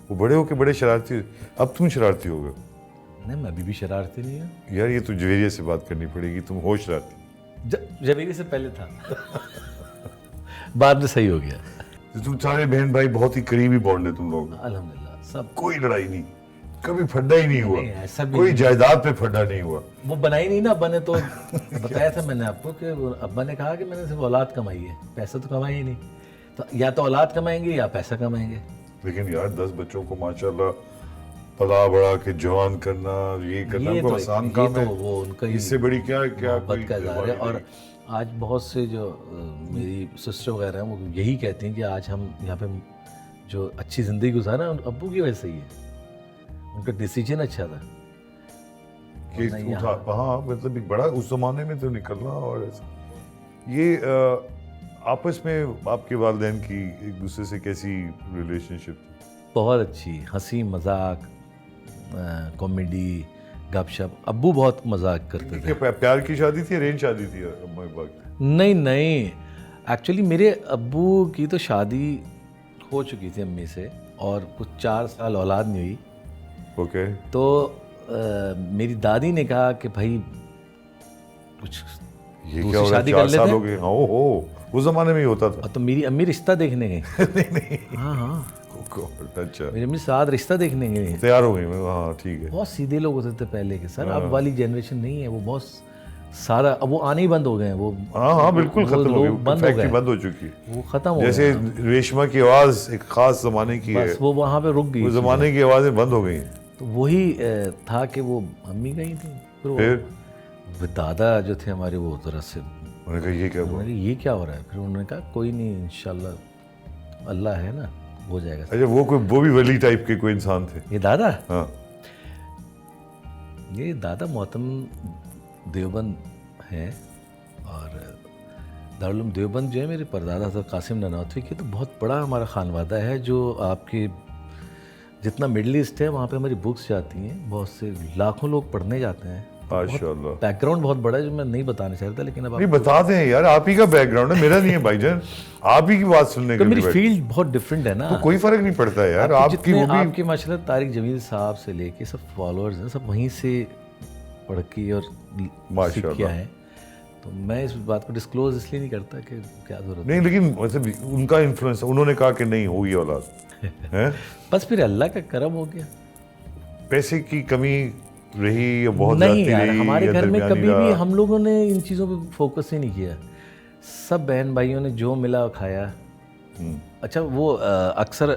वो बड़े होके बड़े शरारती। अब तुम शरारती हो गए? नहीं मैं अभी भी शरारती नहीं हूँ। यार ये तो जवेरिया से बात करनी पड़ेगी, तुम हो शरारती? जवेरी से पहले था बाद में सही हो गया। तो तुम सारे बहन भाई बहुत ही करीबी बॉन्ड है तुम लोग, अल्हम्दुलिल्लाह सब। कोई लड़ाई नहीं, कभी फड्डा ही नहीं हुआ, नहीं, ऐसा भी कोई नहीं। जायदाद पे फड्डा नहीं हुआ? वो बनाई नहीं ना अब्बा ने, तो बताया था मैंने आपको कि अब्बा ने कहा कि मैंने सिर्फ औलाद कमाई है, पैसा तो कमाई ही नहीं। तो या तो औलाद कमाएंगे या पैसा कमाएंगे। लेकिन यार 10 बच्चों को माशाल्लाह पला बड़ा के जवान करना, ये करना ये कोई तो आसान ये काम तो है? वो उनका ही इससे बड़ी क्या क्या मोहब्बत का इज़हार है। और आज बहुत से जो मेरी सिस्टर वगैरह हैं वो यही कहती हैं कि आज हम यहाँ पे जो अच्छी ज़िंदगी गुजारा उन अब्बू की वजह से ही है। उनका डिसीजन अच्छा था। कि वरना यहाँ- उठा, हाँ मतलब एक बड़ा उस जमाने में तो निकलना। और ऐसा ये आपस में आपके वालिदैन की एक दूसरे से कैसी रिलेशनशिप थी? बहुत अच्छी, हंसी मजाक, कॉमेडी, गपशप। अब्बू बहुत मजाक करते थे। क्या प्यार की शादी थी, अरेंज शादी थी अम्मा अब्बा की? नहीं नहीं, एक्चुअली मेरे अब्बू की तो शादी हो चुकी थी अम्मी से, और कुछ 4 साल औलाद नहीं हुई। ओके। तो मेरी दादी ने कहा कि भाई कुछ ये दूसरी क्या हो रहा है, शादी 4 कर साल लेते हो हैं। गए? हाँ, ओहो, उस जमाने में ही होता था। और तो मेरी अम्मी रिश्ता देखने गई। नहीं नहीं, हाँ हाँ, अच्छा मेरी अम्मी साथ रिश्ता देखने गई। तैयार हो गई मैं, हाँ ठीक है। बहुत सीधे लोग होते थे पहले के सर, अब वाली जनरेशन नहीं है, वो बहुत सारा, अब वो आने ही बंद हो गए हैं। वो हाँ हाँ बिल्कुल वो खत्म हो लोग गई, बंद हो फैक्ट्री गए, बंद हो चुकी। वो खत्म हो जैसे गए। रेशमा की आवाज एक खास जमाने की है, बस वो वहाँ पे रुक गई। उस जमाने की आवाजें बंद हो गई। तो वही था कि वो अम्मी गई थी, फिर वो दादा जो थे हमारे, वो तरह से उन्होंने कहा ये क्या हुआ? उन्होंने कहा, ये क्या हो रहा है? फिर उन्होंने कहा कोई नहीं, इंशाल्लाह अल्लाह है ना, हो जाएगा। अच्छा, वो भी वली टाइप के कोई इंसान थे? ये दादा, हाँ। ये दादा मोहतम देवबंद हैं, और दारुल उलूम देवबंद जो है मेरे परदादा हज़रत कासिम ननौतवी के, तो बहुत बड़ा हमारा खानवादा है। जो आपके जितना मिडल ईस्ट है वहाँ पे हमारी बुक्स जाती हैं, बहुत से लाखों लोग पढ़ने जाते हैं। माशाल्लाह। बैकग्राउंड बहुत बड़ा है जो मैं नहीं बताना चाहता, लेकिन अब नहीं बता दें यार, आप ही का बैकग्राउंड है, मेरा नहीं है भाईजान। आप ही की बात सुनने तो के मेरी लिए फील्ड बहुत डिफरेंट है ना। तो कोई फर्क नहीं पड़ता है यार, आपकी जितने वो भी। आपके माशाल्लाह तारिक जमील साहब से लेके सब फॉलोअर्स हैं, सब वहीं से पढ़ के और सीख के आए हैं। तो मैं इस बात को डिस्क्लोज इसलिए नहीं करता कि क्या जरूरत नहीं, लेकिन मतलब उनका इन्फ्लुएंस, उन्होंने कहा कि नहीं होगी औलाद है। बस फिर अल्लाह का करम हो गया। पैसे की कमी रही या बहुत नहीं ज्यादती यार, रही हमारे या घर में दरमियानी कभी भी रहा? हम लोगों ने इन चीज़ों पे फोकस ही नहीं किया। सब बहन भाइयों ने जो मिला खाया। अच्छा वो अक्सर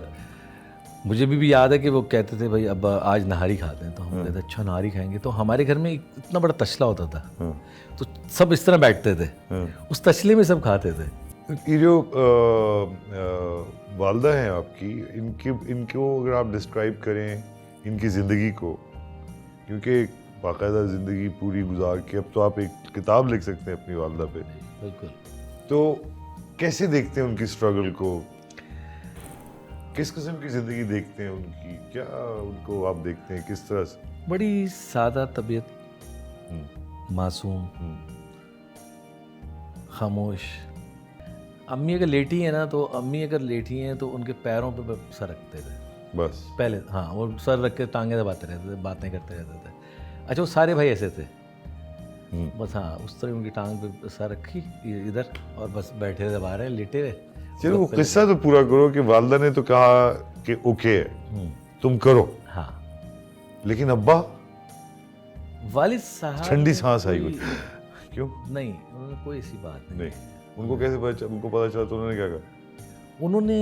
मुझे भी याद है कि वो कहते थे भाई अब आज नहारी खाते हैं, तो हम कहते अच्छा नहारी खाएंगे। तो हमारे घर में इतना बड़ा तशला होता था, तो सब इस तरह बैठते थे, उस तशले में सब खाते थे। ये जो वालदा हैं आपकी, इनको अगर आप डिस्क्राइब करें इनकी ज़िंदगी को, क्योंकि बाकायदा ज़िंदगी पूरी गुजार के अब तो आप एक किताब लिख सकते हैं अपनी वालदा पे, बिल्कुल। तो कैसे देखते हैं उनकी स्ट्रगल को? किस किस्म की ज़िंदगी देखते हैं उनकी? क्या उनको आप देखते हैं किस तरह से? बड़ी सादा तबीयत, मासूम, खामोश। अम्मी अगर लेटी है ना, तो अम्मी अगर लेटी हैं तो उनके पैरों पे सर रखते थे बस पहले। हाँ, वो सर रख के टांगे दबाते रहते थे, बातें करते रहते थे। अच्छा, वो सारे भाई ऐसे थे। बस हाँ, उस तरह उनकी टांग पे सर रखी इधर, और बस बैठे दबा रहे, लेटे रहे। चलो वो किस्सा तो पूरा करो कि वालदा ने तो कहा कि ओके है तुम करो, हाँ, लेकिन अब्बा वालिद साहब ठंडी ने सांस आई कोई- हुई। क्यों नहीं, उन्होंने कोई ऐसी बात नहीं। नहीं, उनको कैसे उनको पता चला तो उन्होंने क्या कहा? उन्होंने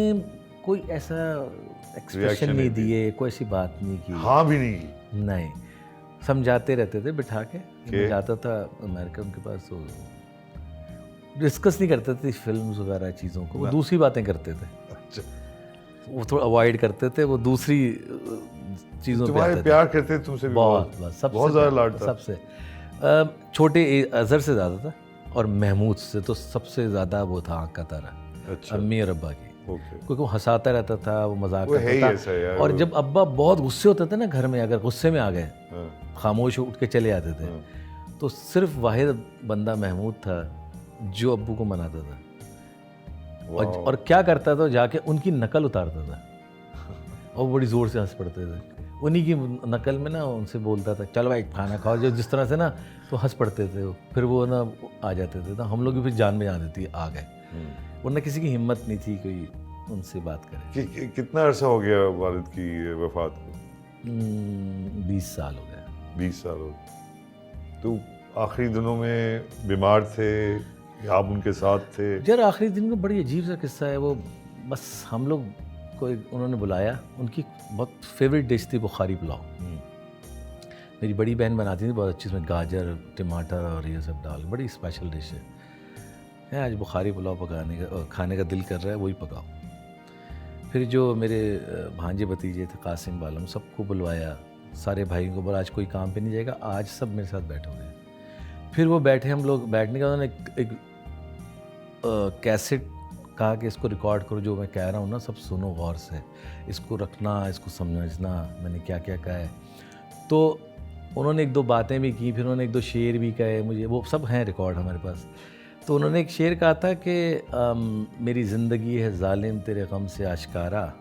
कोई ऐसा Reaction एक्सप्रेशन नहीं नहीं दिए, कोई ऐसी बात नहीं की। हाँ भी नहीं की। नहीं, समझाते रहते थे बिठा के। के? मैं जाता था अमेरिका उनके पास, तो डिस्कस नहीं करते थे फिल्म्स वगैरह चीज़ों को, वो दूसरी बातें करते थे। अच्छा, वो थोड़ा अवॉइड करते थे, वो दूसरी चीज़ों पे तुम्हारे आते थे। प्यार करते तुमसे भी बहुत सबसे बहुत ज्यादा प्यार, लाड था। सबसे छोटे अजहर से ज़्यादा था, और महमूद से तो सबसे ज़्यादा वो था आँख का तारा, अच्छा, अम्मी और अब्बा की। ओके, क्योंकि वो हंसाता रहता था, वो मजाक वो है ही करता ऐसा था। यार, और वो- जब अब्बा बहुत गुस्से होते थे ना घर में, अगर गुस्से में आ गए, हाँ, खामोश उठ के चले आते थे, हाँ। तो सिर्फ वाहिद बंदा महमूद था जो अब्बू को मनाता था। वाह। और क्या करता था, जाके उनकी नकल उतारता था, और बड़ी ज़ोर से हंस पड़ते थे। उन्हीं की नकल में ना उनसे बोलता था, चलो भाई खाना खाओ, जो जिस तरह से ना, तो हंस पड़ते थे वो। फिर वो ना आ जाते थे, तो हम लोग की फिर जान में आ जाती है, आ गए। वरना किसी की हिम्मत नहीं थी कोई उनसे बात करे। कितना अरसा हो गया वालिद की वफात को? 20 साल हो गया। 20 साल हो गए। तो आखिरी दिनों में बीमार थे या आप उनके साथ थे? यार, आखिरी दिन में बड़ी अजीब सा किस्सा है वो। बस हम लोग को उन्होंने बुलाया, उनकी बहुत फेवरेट डिश थी बुखारी पुलाव। मेरी बड़ी बहन बनाती थी बहुत अच्छी, इसमें गाजर, टमाटर और ये सब डाल, बड़ी स्पेशल डिश है। आज बुखारी पुलाव पकाने का खाने का दिल कर रहा है, वही पकाओ। फिर जो मेरे भांजे भतीजे थे, कासिम बालम, सबको बुलवाया, सारे भाइयों को बोला आज कोई काम पे नहीं जाएगा, आज सब मेरे साथ बैठोगे। फिर वो बैठे, हम लोग बैठने का, उन्होंने एक कैसेट कहा कि इसको रिकॉर्ड करो, जो मैं कह रहा हूँ ना सब सुनो गौर से, इसको रखना, इसको समझना मैंने क्या क्या कहा है। तो उन्होंने एक दो बातें भी की, फिर उन्होंने एक दो शेर भी कहे मुझे, वो सब हैं रिकॉर्ड हमारे पास। तो उन्होंने एक शेर कहा था कि मेरी ज़िंदगी है जालिम तेरे गम से आश्कारा।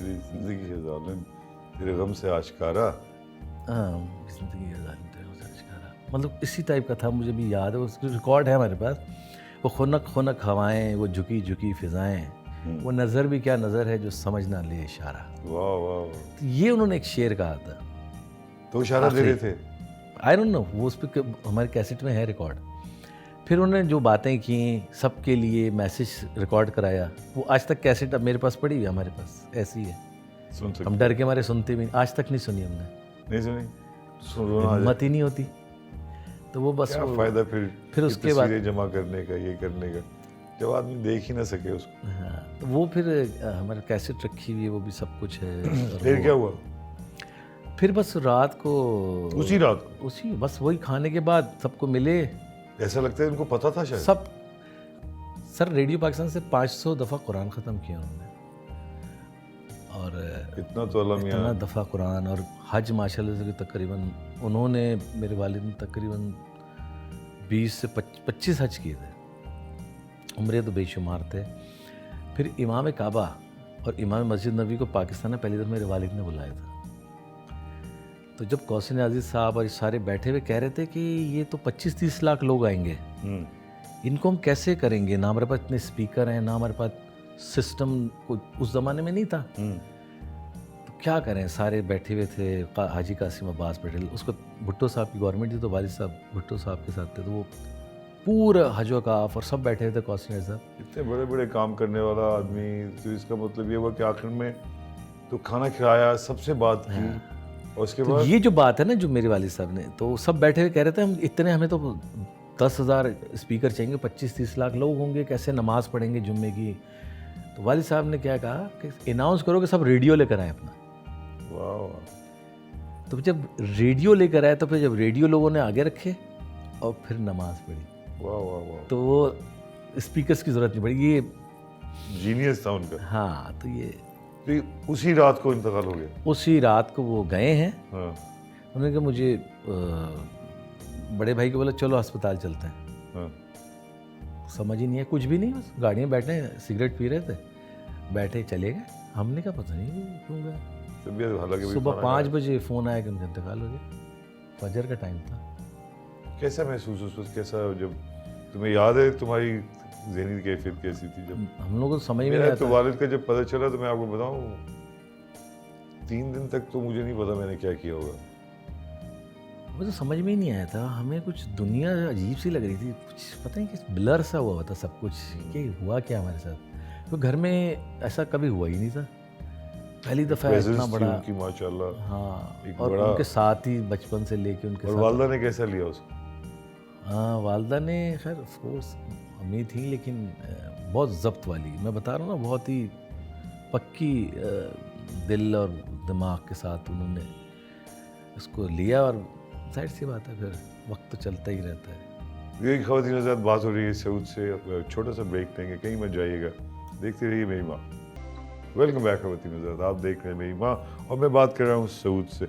मेरी जिंदगी है जालिम तेरे गम से आश्कारा। हाँ, ज़िंदगी है जालिम तेरे गम से आश्कारा, मतलब इसी टाइप का था, मुझे भी याद है, उसकी रिकॉर्ड है हमारे पास। वो खुनक खुनक हवाएं, वो झुकी झुकी फिजाएं, वो नज़र भी क्या नज़र है जो समझ ना ले इशारा। वाह वाह। तो ये उन्होंने एक शेर कहा था। तो इशारा दे रहे थे? आई डोंट नो, वो उस पर हमारे कैसेट में है रिकॉर्ड। फिर उन्होंने जो बातें की, सबके लिए मैसेज रिकॉर्ड कराया, वो आज तक कैसेट अब मेरे पास पड़ी हुई है, हमारे पास ऐसी है। सुन सकते? हम डर के मारे सुनते भी नहीं, आज तक नहीं सुनी हमने, नहीं सुनी? सुनो ना, हिम्मत ही नहीं होती। तो वो बस क्या वो, फायदा फिर उसके बाद तस्वीरें जमा करने का, ये करने का, जब आदमी देख ही ना सके उसको। हाँ, तो वो फिर हमारे कैसेट रखी हुई है, वो भी सब कुछ है। और फिर वो- क्या हुआ? फिर बस रात को, उसी रात को? उसी बस वही खाने के बाद सबको मिले। ऐसा लगता है इनको पता था शायद। सब सर, रेडियो पाकिस्तान से 500 दफ़ा कुरान ख़त्म किया उन्होंने, और इतना तो अल्लाह इतना मियां। दफ़ा कुरान, और हज माशाल्लाह से तकरीबन उन्होंने, मेरे वालिद ने तकरीबन 20 से 25 हज किए थे। उम्रे तो बेशुमार थे। फिर इमाम काबा और इमाम मस्जिद नबी को पाकिस्तान में पहली दफ़ा मेरे वालिद ने बुलाया था। तो जब कौसर अजीज़ साहब और सारे बैठे हुए कह रहे थे कि ये तो 25-30 लाख लोग आएंगे, इनको हम कैसे करेंगे, ना हमारे पास इतने स्पीकर हैं, ना हमारे पास सिस्टम उस ज़माने में नहीं था, तो क्या करें। सारे बैठे हुए थे, हाजी कासिम अब्बास बैठे, उसको भुट्टो साहब की गवर्नमेंट थी, तो वालिद साहब भुट्टो साहब के साथ थे, तो वो पूरा हज वकाफ और सब बैठे हुए थे, कौसर साहब। इतने बड़े बड़े काम करने वाला आदमी, तो इसका मतलब ये हुआ कि आखिर में तो खाना खिलाया, सबसे बात की, और उसके तो बाद ये जो बात है ना, जो मेरे वालिद साहब ने, तो सब बैठे हुए कह रहे थे हम इतने, हमें तो 10,000 स्पीकर चाहिए, 25-30 लाख लोग होंगे, कैसे नमाज़ पढ़ेंगे जुम्मे की। तो वालिद साहब ने क्या कहा कि अनाउंस करो कि सब रेडियो लेकर आए अपना। वाह वाह। तो जब रेडियो लेकर आए, तो फिर जब रेडियो लोगों ने आगे रखे और फिर नमाज पढ़ी, वाह वाह वाह। तो वो स्पीकर्स की ज़रूरत नहीं पड़ी। ये जीनियस था उनका। हाँ, तो ये तो उसी रात को इंतकाल हो गया। उसी रात को वो गए हैं। हाँ। उन्होंने कहा मुझे बड़े भाई को बोला चलो अस्पताल चलते हैं। हाँ। समझ ही नहीं है, कुछ भी नहीं, बस गाड़ी में बैठे सिगरेट पी रहे थे, बैठे चले गए। हमने कहा पता नहीं क्यों गया। तबीयत हालांकि सुबह 5 बजे फ़ोन आया कि उनका इंतकाल हो गया, फजर का टाइम था। कैसा महसूस उस वक्त, कैसा जब तुम्हें याद है तुम्हारी ज़हनी कैफियत कैसी थी जब? हम लोगों को समझ में नहीं मेरा आता। तो वालिद का जब पता चला तो मैं आपको बताऊं 3 दिन तक तो मुझे नहीं पता मैंने क्या किया होगा। मुझे समझ में ही नहीं आया था, हमें कुछ दुनिया अजीब सी लग रही थी, कुछ पता नहीं किस ब्लर सा हुआ था सब कुछ कि हुआ क्या हमारे साथ। तो घर में ऐसा कभी हुआ ही नहीं था, पहली दफ़ा Presence इतना थी बड़ा। उनकी माशाल्लाह। हाँ, एक और बड़ा- उनके साथ ही बचपन से लेके उनके और साथ। वालदा ने कैसा लिया उसको? हाँ, वालदा ने खैर ऑफ कोर्स अम्मी थी, लेकिन बहुत ज़ब्त वाली, मैं बता रहा हूँ ना, बहुत ही पक्की दिल और दिमाग के साथ उन्होंने उसको लिया। और जाहिर सी बात है, फिर वक्त तो चलता ही रहता है। ये ख़वातीन हज़रात, बात हो रही है सऊद से, अब छोटा सा ब्रेक लेंगे, कहीं मत जाइएगा, देखते रहिए मेरी माँ। वेलकम बैक ख़वातीन हज़रात, आप देख रहे हैं मेरी माँ और मैं बात कर रहा हूँ सऊद से।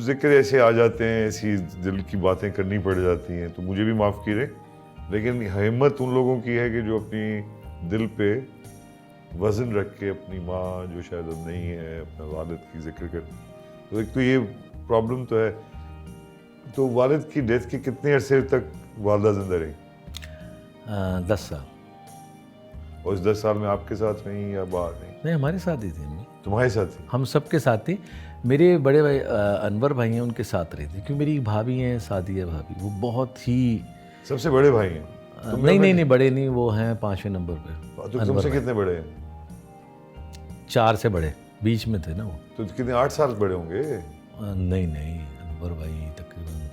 ज़िक्र ऐसे आ जाते हैं, ऐसी दिल की बातें करनी पड़ जाती हैं, तो मुझे भी माफ़ कीजिए, लेकिन हिम्मत उन लोगों की है कि जो अपनी दिल पे वज़न रख के अपनी माँ जो शायद अब नहीं है, अपने वालिद की जिक्र कर। तो एक तो ये प्रॉब्लम तो है। तो वालिद की डेथ के कितने अरसे तक वालदा जिंदा रही? 10 साल। और इस 10 साल में आपके साथ रही या बाहर रही? नहीं, हमारे साथ ही थी अम्मी, तुम्हारे साथ थी? हम सब के साथ थी। मेरे बड़े भाई अनवर भाई हैं, उनके साथ रही थी, क्योंकि मेरी भाभी हैं, सादिया भाभी, वो बहुत ही सबसे बड़े भाई हैं? नहीं, बड़े नहीं, वो हैं 5वें नंबर पे। तो तुमसे कितने बड़े हैं? 4 से बड़े, बीच में थे ना वो। तो कितने 8 साल बड़े होंगे? नहीं, अनवर भाई तकरीबन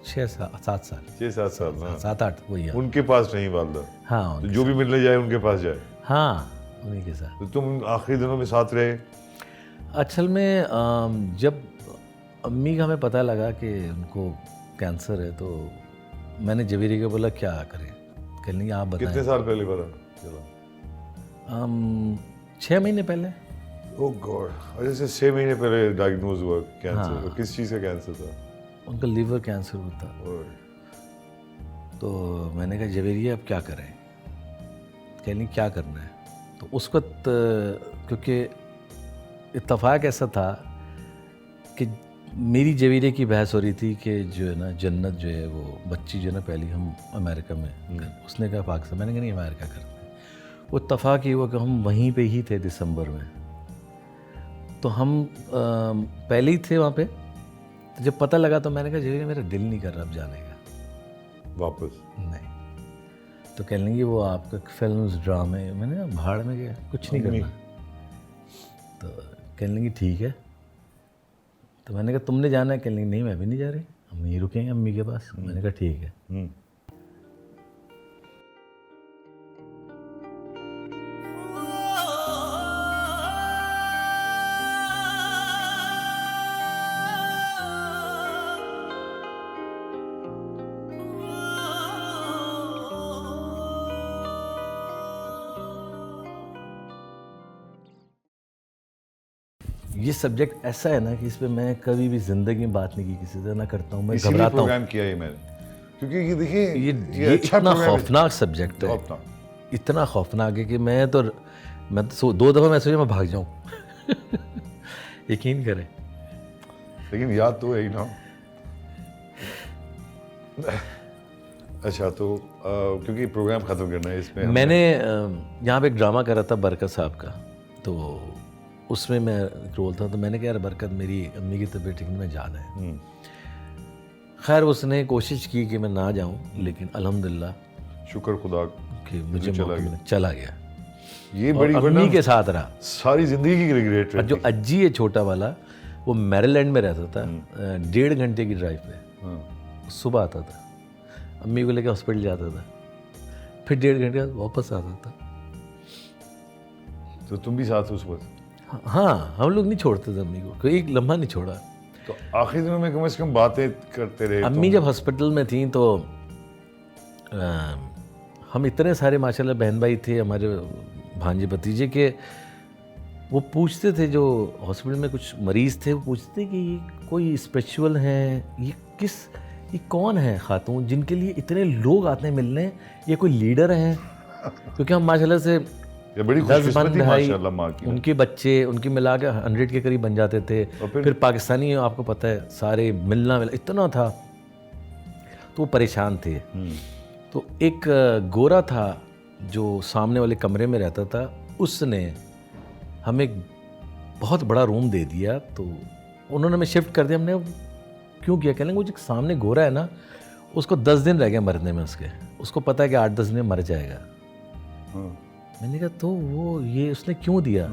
6-7 साल, 6-7 साल ना? 7-8 वही है। उनके पास नहीं वालदा? हाँ, तो जो भी मिलने जाए उनके पास जाए? हाँ, उन्हीं के साथ। तो तुम आखिरी दिनों में साथ रहे? असल में जब अम्मी का हमें पता लगा कि उनको कैंसर है, तो मैंने जवेरी को बोला क्या करें, कहने लगी आप बताएं। कितने साल पहले पता चला? 6 महीने पहले। ओह गॉड, अच्छा 6 महीने पहले डायग्नोज हुआ कैंसर। हाँ। किस चीज़ का कैंसर था? उनका लीवर कैंसर हुआ था। और तो मैंने कहा जवेरी अब क्या करें, कहने क्या करना है। तो उस वक्त क्योंकि इत्तफाक ऐसा था कि मेरी जवेरी की बहस हो रही थी कि जो है ना जन्नत जो है वो बच्ची जो है ना पहली हम अमेरिका में, उसने कहा पाकिस्तान, मैंने कहा नहीं अमेरिका करते हैं। वो इत्तफाक ये हुआ कि हम वहीं पे ही थे दिसंबर में, तो हम पहले ही थे वहाँ पे। तो जब पता लगा तो मैंने कहा जवेरी मेरा दिल नहीं कर रहा अब जाने का वापस? नहीं। तो कहने लगी वो आपका फिल्म्स ड्रामे, मैंने कहा भाड़ में गया, कुछ नहीं करना। तो कहने लगी ठीक है। तो मैंने कहा तुमने जाना है, कहने लगी नहीं मैं भी नहीं जा रही, हम यहीं रुकेंगे अम्मी के पास। मैंने कहा ठीक है। ये सब्जेक्ट ऐसा है ना कि इस पे मैं कभी भी ज़िंदगी में बात नहीं की किसी से, ना करता हूँ, मैं इसीलिए घबराता हूँ। प्रोग्राम किया ये मैंने, क्योंकि ये देखिए ये अच्छा इतना प्रोग्राम है। खौफनाक सब्जेक्ट है, खौफनाक। इतना खौफनाक है कि मैं तो 2 दफ़ा मैं सोचा मैं भाग जाऊँ। यकीन करें। लेकिन याद तो है ही ना। अच्छा तो क्योंकि प्रोग्राम ख़त्म करना है इसमें मैंने यहाँ पे एक ड्रामा करा था बरकत साहब का, तो उसमें मैं रोल था। तो मैंने कहा यार बरकत मेरी अम्मी की तबीयत ठीक नहीं, मैं जाना है। खैर उसने कोशिश की कि मैं ना जाऊँ, लेकिन अल्हम्दुलिल्लाह शुक्र खुदा कि मुझे मौका मिला, चला गया। ये और बड़ी अम्मी के साथ रहा। सारी जिंदगी की रिग्रेट और जो अज्जी है छोटा वाला, वो मैरीलैंड में रहता था, 1.5 घंटे की ड्राइव पे। सुबह आता था, अम्मी को लेकर हॉस्पिटल जाता था, फिर 1.5 घंटे बाद वापस आता था। तो तुम भी साथ उस वक्त? हाँ, हम लोग नहीं छोड़ते थे अम्मी को, कोई एक लम्हा नहीं छोड़ा। तो आखिरी दिनों में कम से कम बातें करते रहे? अम्मी जब हॉस्पिटल में थी तो हम इतने सारे माशाल्लाह बहन भाई थे हमारे भांजे भतीजे के, वो पूछते थे, जो हॉस्पिटल में कुछ मरीज़ थे वो पूछते कि ये कोई स्पिरिचुअल हैं, ये किस ये कौन है खातून जिनके लिए इतने लोग आते हैं मिलने, ये कोई लीडर हैं? क्योंकि हम माशाल्लाह से ये बड़ी 10 खुशकिस्मती भाई, माशाल्लाह माँ की। उनके बच्चे, उनकी मिला के 100 के करीब बन जाते थे। फिर पाकिस्तानी आपको पता है सारे मिलना इतना था, तो वो परेशान थे। तो एक गोरा था जो सामने वाले कमरे में रहता था, उसने हमें एक बहुत बड़ा रूम दे दिया। तो उन्होंने हमें शिफ्ट कर दिया। हमने क्यों किया? कहने वो जो सामने गोरा है ना, उसको 10 दिन रह गए मरने में उसको पता है कि 8-10 दिन में मर जाएगा। मैंने कहा तो वो ये उसने क्यों दिया?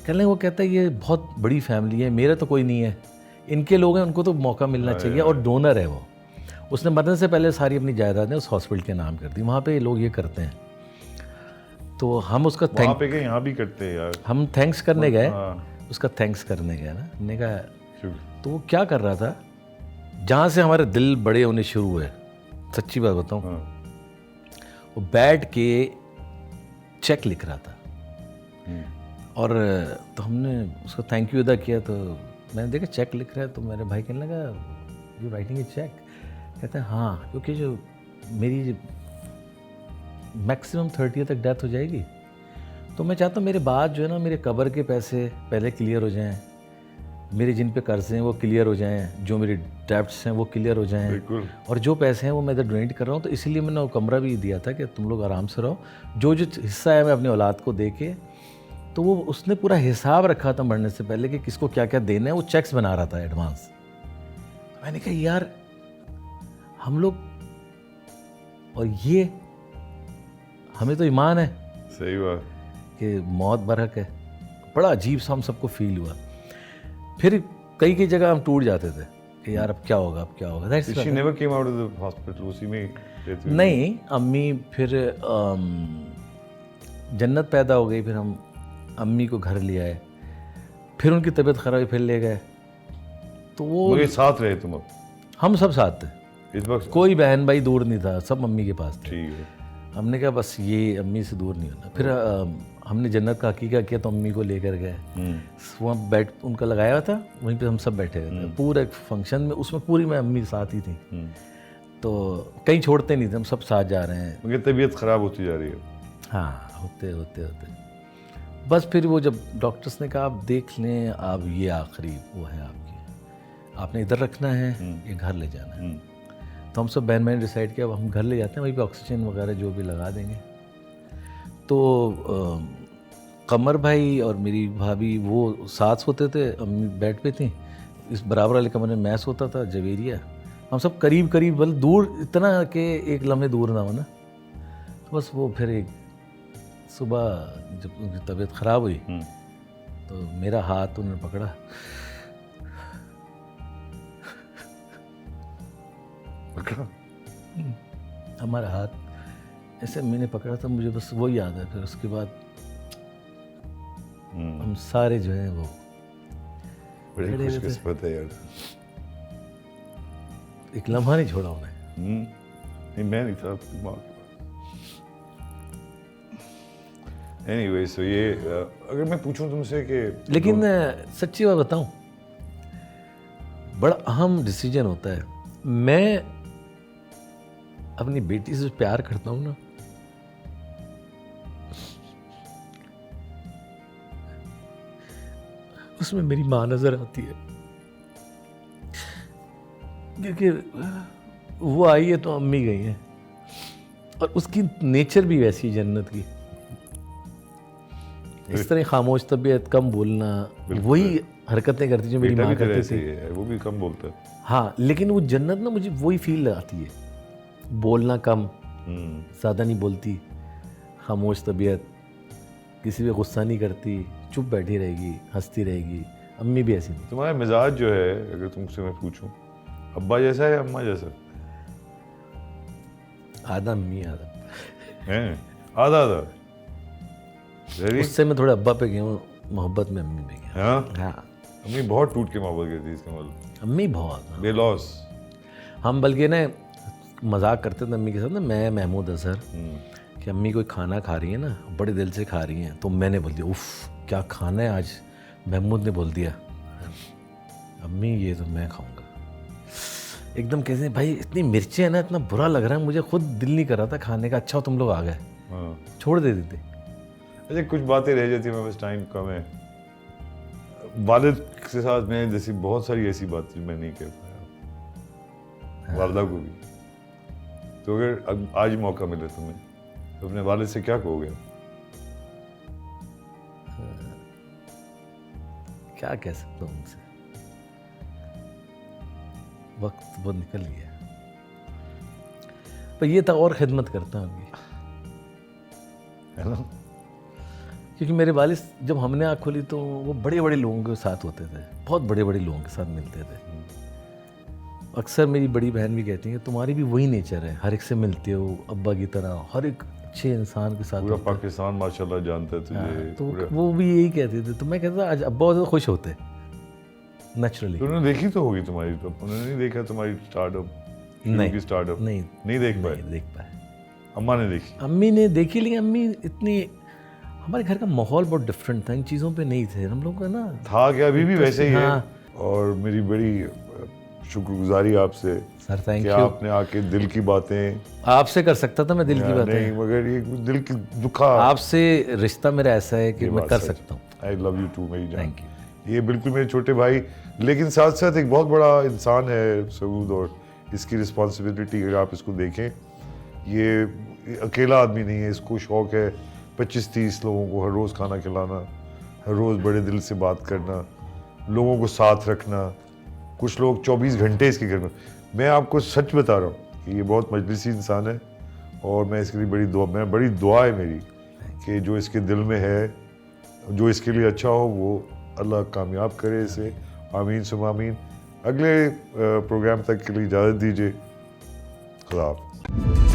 कहने वो कहता है ये बहुत बड़ी फैमिली है, मेरा तो कोई नहीं है, इनके लोग हैं, उनको तो मौका मिलना चाहिए, और डोनर है वो। उसने मरने से पहले सारी अपनी जायदादें उस हॉस्पिटल के नाम कर दी। वहाँ पे लोग ये करते हैं। तो हम उसका वहाँ पे यहाँ भी करते हैं यार। हम थैंक्स करने गए, उसका थैंक्स करने गए ना। हमने कहा तो वो क्या कर रहा था, जहाँ से हमारे दिल बड़े होने शुरू हुए, सच्ची बात बताऊँ, वो बैठ के चेक लिख रहा था। और तो हमने उसको थैंक यू अदा किया। तो मैंने देखा चेक लिख रहा है, तो मेरे भाई कहने लगा यू राइटिंग ए चेक? कहते हैं हाँ, क्योंकि जो मेरी मैक्सिमम 30 तक डेथ हो जाएगी, तो मैं चाहता हूँ मेरे बाद जो है ना, मेरे कब्र के पैसे पहले क्लियर हो जाएं, मेरे जिन पे कर्जे हैं वो क्लियर हो जाएं, जो मेरे डेब्ट्स हैं वो क्लियर हो जाएं, और जो पैसे हैं वो मैं इधर डोनेट कर रहा हूँ। तो इसीलिए मैंने वो कमरा भी दिया था कि तुम लोग आराम से रहो, जो जो हिस्सा है मैं अपनी औलाद को दे के। तो वो उसने पूरा हिसाब रखा था मरने से पहले कि किसको क्या क्या देना है, वो चेक्स बना रहा था एडवांस। मैंने कहा यार हम लोग, और ये हमें तो ईमान है, सही बात, कि मौत बरहक है। बड़ा अजीब सा हम सबको फील हुआ। फिर कई जगह हम टूट जाते थे कि यार अब क्या होगा, अब क्या होगा। She never came out of the hospital, उसी में रहती हुई? नहीं, अम्मी फिर जन्नत पैदा हो गई, फिर हम अम्मी को घर ले आए, फिर उनकी तबीयत खराब हुई, फिर ले गए। तो वो मुझे साथ रहे तुम? अब हम सब साथ थे, इस वक्त कोई बहन भाई दूर नहीं था, सब मम्मी के पास थे। ठीक है। हमने कहा बस ये अम्मी से दूर नहीं होना। फिर हमने जन्नत का हकीका किया, तो अम्मी को लेकर गए, वहाँ बैठ उनका लगाया हुआ था, वहीं पे हम सब बैठे हुए थे पूरे फंक्शन में। उसमें पूरी मैं अम्मी साथ ही थी, तो कहीं छोड़ते नहीं थे, हम सब साथ जा रहे हैं। उनकी तबीयत ख़राब होती जा रही है। हाँ, होते बस फिर वो जब डॉक्टर्स ने कहा आप देख लें, आप ये आखिरी वो है आपकी, आपने इधर रखना है, ये घर ले जाना है। तो हम सब बहन डिसाइड किया अब हम घर ले जाते हैं, वहीं पे ऑक्सीजन वगैरह जो भी लगा देंगे। तो कमर भाई और मेरी भाभी वो साथ सोते थे, अम्मी बेड पे थी, इस बराबर वाले कमरे में मैं सोता था, जवेरिया। हम सब करीब बल्कि दूर इतना कि एक लम्हे दूर ना हो ना। तो बस वो फिर एक सुबह जब उनकी तबीयत ख़राब हुई, तो मेरा हाथ उन्होंने पकड़ा, हमारा हाथ ऐसे मैंने पकड़ा था, मुझे बस वो याद है। फिर उसके बाद हम सारे जो हैं वो बड़ी खुशकिस्मत है यार, एक लम्हा नहीं छोड़ा उन्हें। नहीं मैं नहीं था आपकी माँ के पास। एनीवे, सो ये अगर मैं पूछूं तुमसे कि लेकिन सच्ची बात बताऊं, बड़ा अहम डिसीजन होता है। मैं अपनी बेटी से प्यार करता हूं ना, उसमें मेरी माँ नजर आती है, क्योंकि वो आई है तो अम्मी गई है, और उसकी नेचर भी वैसी है जन्नत की, इस तरह खामोश तबीयत, कम बोलना, वही हरकतें करती जो मेरी माँ करती थी। वो भी कम बोलता है। हाँ, लेकिन वो जन्नत ना मुझे वही फील आती है, बोलना कम, ज़्यादा नहीं बोलती, खामोश तबीयत, किसी पे गुस्सा नहीं करती, चुप बैठी रहेगी, हंसती रहेगी। अम्मी भी ऐसी थी। तुम्हारा मिजाज जो है, अगर तुमसे मैं पूछूं, अब्बा जैसा है या अम्मा जैसा? आधा अम्मी आधा हैं, आधा उससे मैं थोड़ा अब्बा पे गया हूँ, मोहब्बत में अम्मी पे गया। हाँ, अम्मी बहुत टूट के मोहब्बत करती है, इसका मतलब अम्मी बहुत, हाँ। बेलॉस। हम बल्कि ना मजाक करते थे अम्मी के साथ ना, मैं महमूद अजहर, कि अम्मी कोई खाना खा रही है ना, बड़े दिल से खा रही हैं, तो मैंने बोल दिया उफ़ क्या खाना है आज, महमूद ने बोल दिया अम्मी ये तो मैं खाऊंगा। एकदम कैसे भाई इतनी मिर्चें हैं ना, इतना बुरा लग रहा है, मुझे खुद दिल नहीं कर रहा था खाने का। अच्छा हो तुम लोग आ गए, हाँ। छोड़ देते थे। अच्छा, कुछ बातें रह जाती हैं, बस टाइम कम है। वालिद के साथ मैं जैसी बहुत सारी ऐसी बातें मैं नहीं कह पाया, वालदा को भी। तो अगर आज मौका मिले तुम्हें तो अपने वालिद से क्या कहोगे? क्या कह सकता हूँ उनसे, वक्त बहुत निकल गया। पर ये था और खिदमत करता हूँ उनकी, है ना? क्योंकि मेरे वालिद जब हमने आँख खोली तो वो बड़े बड़े लोगों के साथ होते थे, बहुत बड़े बड़े लोगों के साथ मिलते थे। अक्सर मेरी बड़ी बहन भी कहती है तुम्हारी भी वही नेचर है, हर एक से मिलते हो अब्बा की तरह, हर एक अच्छे इंसान के साथ पूरा होते हो। पाकिस्तान माशाल्लाह जानता है तुझे। हाँ, तो पूरा। वो भी यही कहते थे। तो मैं कहता आज अब्बा होते तो खुश होते नेचुरली। तो उन्होंने देखी तो होगी तुम्हारी, तो उन्होंने नहीं देखा तुम्हारी स्टार्टअप? नहीं स्टार्टअप नहीं देख पाए? नहीं देख पाए। अम्मा ने देखी? अम्मी ने देखी, लेकिन अम्मी इतनी, हमारे घर का माहौल बहुत डिफरेंट था, इन चीज़ों पे नहीं थे हम लोग का ना। था क्या, अभी भी वैसे ही है। हाँ। और मेरी बड़ी शुक्रगुजारी आपसे सर थैंक कि यू। आपने आके दिल की बातें। आपसे कर सकता था मैं दिल की नहीं, बातें, मगर ये दिल की दुखा। आपसे रिश्ता मेरा ऐसा है कि ये मैं बात कर सच। सकता हूँ। आई लव यू टू मेरी जान। Thank you. ये बिल्कुल मेरे छोटे भाई, लेकिन साथ साथ एक बहुत बड़ा इंसान है सऊद, और इसकी रिस्पॉन्सिबिलिटी अगर आप इसको देखें, ये अकेला आदमी नहीं है। इसको शौक है 25-30 लोगों को हर रोज़ खाना खिलाना, हर रोज़ बड़े दिल से बात करना, लोगों को साथ रखना। कुछ लोग 24 घंटे इसके घर में। मैं आपको सच बता रहा हूँ कि ये बहुत मजलिसी इंसान है, और मैं इसके लिए बड़ी दुआ है मेरी कि जो इसके दिल में है, जो इसके लिए अच्छा हो, वो अल्लाह कामयाब करे इसे। आमीन सुम आमीन। अगले प्रोग्राम तक के लिए इजाज़त दीजिए। खुदा हाफ़िज़।